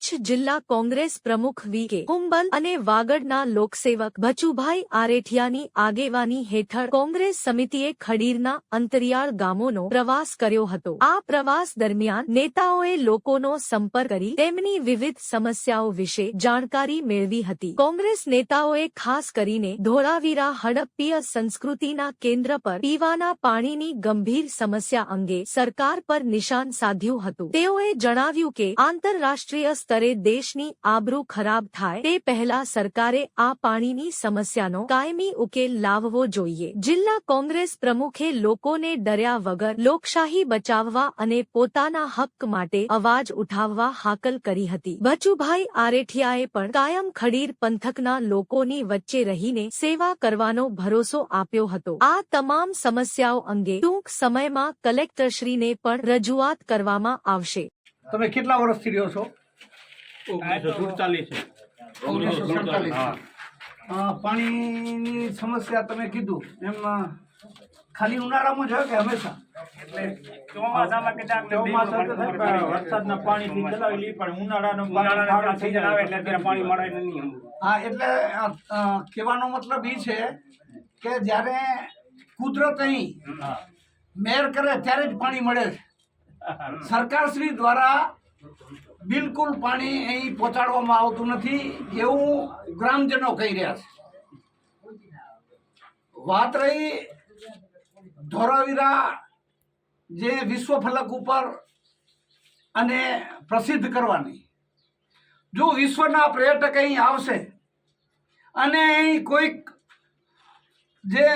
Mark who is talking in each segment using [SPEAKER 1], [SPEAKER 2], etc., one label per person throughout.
[SPEAKER 1] કચ્છ જિલ્લા કોંગ્રેસ પ્રમુખ વી.કે. હુંબલ અને વાગડના લોકસેવક ભચુભાઈ આરેઠિયાની આગેવાની હેઠળ કોંગ્રેસ સમિતિએ ખડીરના અંતરિયાળ ગામોનો પ્રવાસ કર્યો હતો। આ પ્રવાસ દરમિયાન નેતાઓએ લોકોનો સંપર્ક કરી તેમની વિવિધ સમસ્યાઓ વિશે જાણકારી મેળવી હતી। કોંગ્રેસ નેતાઓએ ખાસ કરીને ધોળાવીરા હડપ્પીય સંસ્કૃતિના કેન્દ્ર પર પીવાના પાણીની ગંભીર સમસ્યા અંગે સરકાર પર નિશાન સાધ્યું હતું। તેઓએ જણાવ્યું કે આંતરરાષ્ટ્રીય સ્તરે દેશની આબરૂ ખરાબ થાય તે પહેલા સરકારે આ પાણીની સમસ્યાનો કાયમી ઉકેલ લાવવો જોઈએ। જિલ્લા કોંગ્રેસ પ્રમુખે લોકોને ડર્યા વગર લોકશાહી બચાવવા અને પોતાના હક માટે અવાજ ઉઠાવવા હાકલ કરી હતી। ભચુભાઈ આરેઠિયાએ પણ કાયમ ખડીર પંથકના લોકોની વચ્ચે રહીને સેવા કરવાનો ભરોસો આપ્યો હતો। આ તમામ સમસ્યાઓ અંગે ટૂંક સમયમાં કલેક્ટરશ્રીને પણ રજૂઆત કરવામાં આવશે।
[SPEAKER 2] તમે કેટલા વર્ષથી રહ્યો છો?
[SPEAKER 3] 1947।
[SPEAKER 2] પાણીની સમસ્યા તમે કીધું એમ ખાલી ઉનાળામાં જ હોય કે હંમેશા?
[SPEAKER 3] એટલે ચોમાસામાં વરસાદના પાણીથી ચલાવી લઈએ, પણ ઉનાળાનો સીઝન આવે એટલે અત્યારે પાણી મળે નહીં।
[SPEAKER 2] હા, એટલે કહેવાનો મતલબ એ છે કે જ્યારે કુદરત અહીં મહેર કરે ત્યારે જ પાણી મળે છે। સરકારશ્રી દ્વારા બિલકુલ પાણી અહીં પહોંચાડવામાં આવતું નથી એવું ગ્રામજનો કહી રહ્યા છે। વાત રહી ધોળાવીરા જે વિશ્વ ફલક ઉપર અને પ્રસિદ્ધ કરવાની, જો વિશ્વના પર્યટક અહીં આવશે અને અહીં કોઈક જે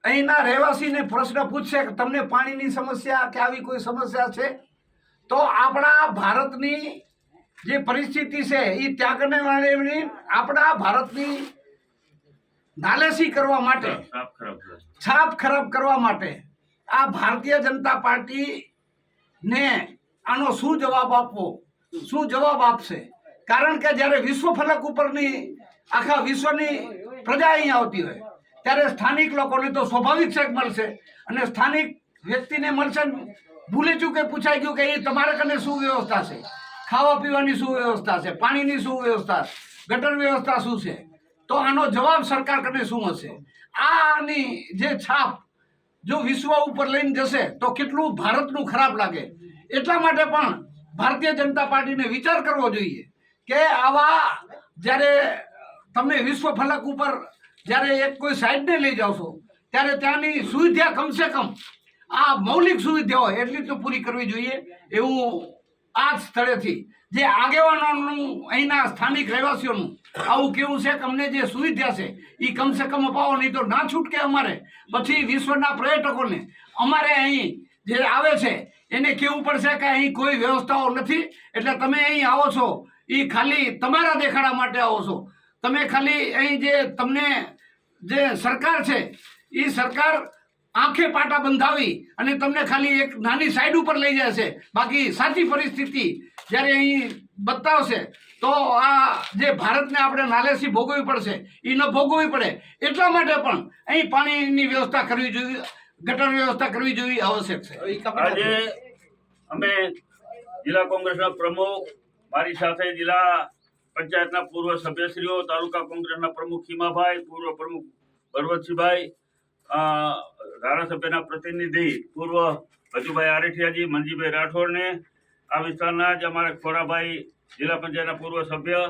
[SPEAKER 2] અહીંના રહેવાસીને પ્રશ્ન પૂછશે કે તમને પાણીની સમસ્યા કે આવી કોઈ સમસ્યા છે, તો આપણા ભારતની જે પરિસ્થિતિ છે એ ત્યાગને વાળેની આપણા ભારતની નાલેસી કરવા માટે, છાપ ખરાબ કરવા માટે આ ભારતીય જનતા પાર્ટીને આનો શું જવાબ આપવો, શું જવાબ આપશે? કારણ કે જ્યારે વિશ્વ ફલક ઉપરની આખા વિશ્વની પ્રજા અહીં આવતી હોય ત્યારે સ્થાનિક લોકોને તો સ્વાભાવિક છે મળશે, અને સ્થાનિક વ્યક્તિને મળશે। ભૂલે ચૂકે પૂછાઈ ગયું કે એ તમારે કને શું વ્યવસ્થા છે, ખાવા પીવાની શું વ્યવસ્થા છે, પાણીની શું વ્યવસ્થા, ગટર વ્યવસ્થા શું છે, તો આનો જવાબ સરકાર કને શું હશે? આની જે છાપ જો વિશ્વ ઉપર લઈને જશે તો કેટલું ભારતનું ખરાબ લાગે। એટલા માટે પણ ભારતીય જનતા પાર્ટીને વિચાર કરવો જોઈએ કે આવા જ્યારે તમે વિશ્વ ફલક ઉપર જ્યારે એક કોઈ સાઈડને લઈ જાઓ છો ત્યારે ત્યાંની સુવિધા કમસે કમ આ મૌલિક સુવિધા હોય એટલી તો પૂરી કરવી જોઈએ એવું આ જ સ્થળેથી જે આગેવાનોનું અહીંના સ્થાનિક રહેવાસીઓનું આવું કેવું છે કે અમને જે સુવિધા છે એ કમસે કમ અપાવો, નહીં તો ના છૂટકે અમારે પછી વિશ્વના પર્યટકોને અમારે અહીં જે આવે છે એને કહેવું પડશે કે અહીં કોઈ વ્યવસ્થાઓ નથી, એટલે તમે અહીં આવો છો એ ખાલી તમારા દેખાડા માટે આવો છો। તમે ખાલી અહીં જે તમને જે સરકાર છે એ સરકાર આંખે પાટા બંધાવી અને તમને ખાલી એક નાની સાઈડ ઉપર લઈ જાય છે, બાકી સાચી પરિસ્થિતિ જ્યારે અહીં બતાવશે તો આ જે ભારતને આપણે નાલેસી ભોગવવી પડશે એ ન ભોગવવી પડે। એટલા માટે પણ અહીં પાણીની વ્યવસ્થા કરવી જોઈએ, ગટર વ્યવસ્થા કરવી જોઈએ આવશ્યક છે।
[SPEAKER 4] આજે અમે જિલ્લા કોંગ્રેસના પ્રમુખ, મારી સાથે જિલ્લા પંચાયતના પૂર્વ સભ્યશ્રીઓ, તાલુકા કોંગ્રેસના પ્રમુખ ખીમાભાઈ, પૂર્વ પ્રમુખ ભરવતસિંહભાઈ, ધારાસભ્યના પ્રતિનિધિ પૂર્વ ભચુભાઈ આરેઠિયાજી, મનજીભાઈ રાઠોડને, આ વિસ્તારના જ અમારા ખોરાભાઈ જિલ્લા પંચાયતના પૂર્વ સભ્ય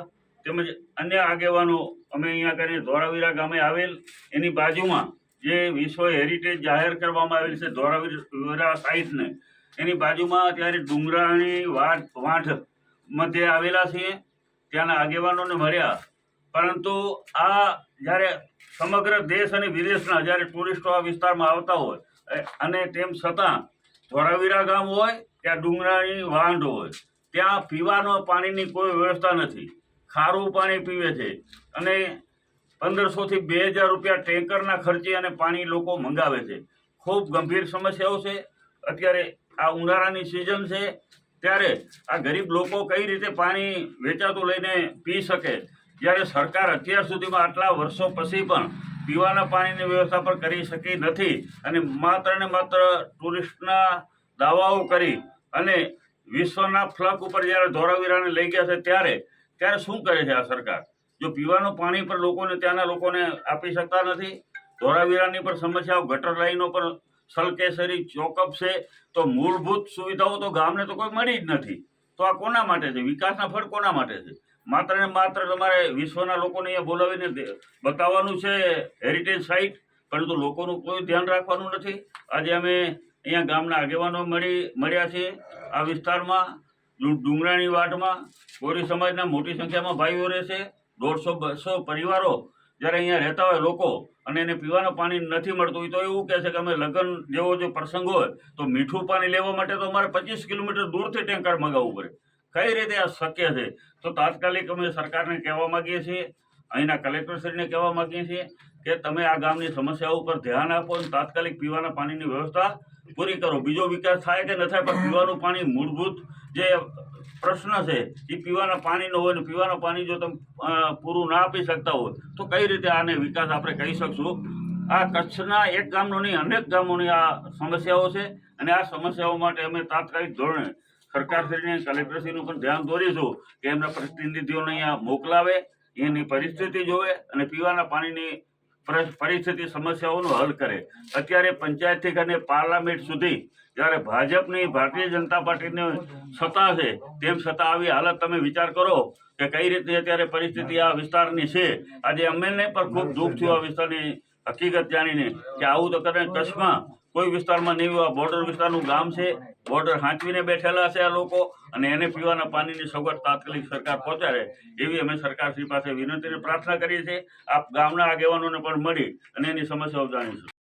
[SPEAKER 4] તેમજ અન્ય આગેવાનો અમે અહીંયા કરીને ધોળાવીરા ગામે આવેલ એની બાજુમાં જે વિશ્વ હેરિટેજ જાહેર કરવામાં આવેલ છે ધોળાવીરા સાઇટને, એની બાજુમાં અત્યારે ડુંગરાણી વાંઠ મધ્યે આવેલા છીએ। ત્યાંના આગેવાનોને મળ્યા, પરંતુ આ જ્યારે સમગ્ર દેશ અને વિદેશના જ્યારે ટુરિસ્ટો આ વિસ્તારમાં આવતા હોય અને તેમ છતાં ધોળાવીરા ગામ હોય ત્યાં ડુંગરાણી વાંઢ હોય ત્યાં પીવાનો પાણીની કોઈ વ્યવસ્થા નથી। ખારું પાણી પીવે છે અને 1500 થી 2000 રૂપિયા ટેન્કરના ખર્ચે અને પાણી લોકો મંગાવે છે। ખૂબ ગંભીર સમસ્યાઓ છે। અત્યારે આ ઉનાળાની સિઝન છે ત્યારે આ ગરીબ લોકો કઈ રીતે પાણી વેચાતું લઈને પી શકે, જ્યારે સરકાર અત્યાર સુધીમાં આટલા વર્ષો પછી પણ પીવાના પાણીની વ્યવસ્થા પણ કરી શકી નથી અને માત્ર ને માત્ર ટુરિસ્ટના દાવાઓ કરી અને વિશ્વના ફ્લક ઉપર જ્યારે ધોળાવીરાને લઈ ગયા છે ત્યારે શું કરે છે આ સરકાર? જો પીવાનું પાણી પર ત્યાંના લોકોને આપી શકતા નથી, ધોળાવીરાની પર સમસ્યાઓ, ગટર લાઈનો પર સલકેસરી ચોકઅપ છે, તો મૂળભૂત સુવિધાઓ તો ગામને તો કોઈ મળી જ નથી. તો આ કોના માટે છે? વિકાસના ફળ કોના માટે છે? માત્ર ને માત્ર તમારે વિશ્વના લોકોને અહીંયા બોલાવીને બતાવવાનું છે હેરિટેજ સાઇટ, પરંતુ લોકોનું કોઈ ધ્યાન રાખવાનું નથી. આજે અમે અહીંયા ગામના આગેવાનો મળ્યા છીએ. આ વિસ્તારમાં ડુંગરાણી વાડમાં કોરી સમાજના મોટી સંખ્યામાં ભાઈઓ રહે છે. 150-200 પરિવારો જ્યારે અહીંયા રહેતા હોય લોકો, અને એને પીવાનું પાણી નથી મળતું હોય તો એવું કહે છે કે અમે લગ્ન જેવો જો પ્રસંગ હોય તો મીઠું પાણી લેવા માટે તો અમારે 25 કિલોમીટર દૂરથી ટેન્કર મગાવવું પડે. કઈ રીતે આ શક્ય છે? તો તાત્કાલિક અમે સરકારને કહેવા માગીએ છીએ, અહીંના કલેક્ટરશ્રીને કહેવા માગીએ છીએ કે તમે આ ગામની સમસ્યાઓ ઉપર ધ્યાન આપો અને તાત્કાલિક પીવાના પાણીની વ્યવસ્થા પૂરી કરો. બીજો વિકાસ થાય કે ન થાય, પણ પીવાનું પાણી મૂળભૂત જે પ્રશ્ન છે એ પીવાના પાણીનો હોય ને પીવાના પાણી જો તમે પૂરું ના આપી શકતા હોય તો કઈ રીતે આને વિકાસ આપણે કહી શકશું? આ કચ્છના એક ગામનો નહીં, અનેક ગામોની આ સમસ્યાઓ છે, અને આ સમસ્યાઓ માટે અમે તાત્કાલિક ધોરણે સરકારશ્રીને, કલેક્ટરશ્રીનું પણ ધ્યાન દોરીશું કે એમના પ્રતિનિધિઓને અહીંયા મોકલાવે, એની પરિસ્થિતિ જોવે અને પીવાના પાણીની પરિસ્થિતિ સમસ્યાઓનો હલ કરે. અત્યારે પંચાયતથી કરીને પાર્લામેન્ટ સુધી જ્યારે ભાજપની, ભારતીય જનતા પાર્ટીની સત્તા છે, તેમ છતાં આવી હાલત તમે વિચાર કરો કે કઈ રીતે અત્યારે પરિસ્થિતિ આ વિસ્તારની છે. આજે અમને પણ ખૂબ દુઃખ થયું આ વિસ્તારની હકીકત જાણીને કે આવું તો કરે કચ્છમાં કોઈ વિસ્તારમાં નહીં. આ બોર્ડર વિસ્તારનું ગામ છે, બોર્ડર હાંચવીને બેઠેલા છે આ લોકો, અને એને પીવાના પાણીની સગવડ તાત્કાલિક સરકાર પહોંચાડે એવી અમે સરકારશ્રી પાસે વિનંતી અને પ્રાર્થના કરીએ છીએ. આપ ગામના આગેવાનોને પણ મળી અને એની સમસ્યાઓ જાણીશું.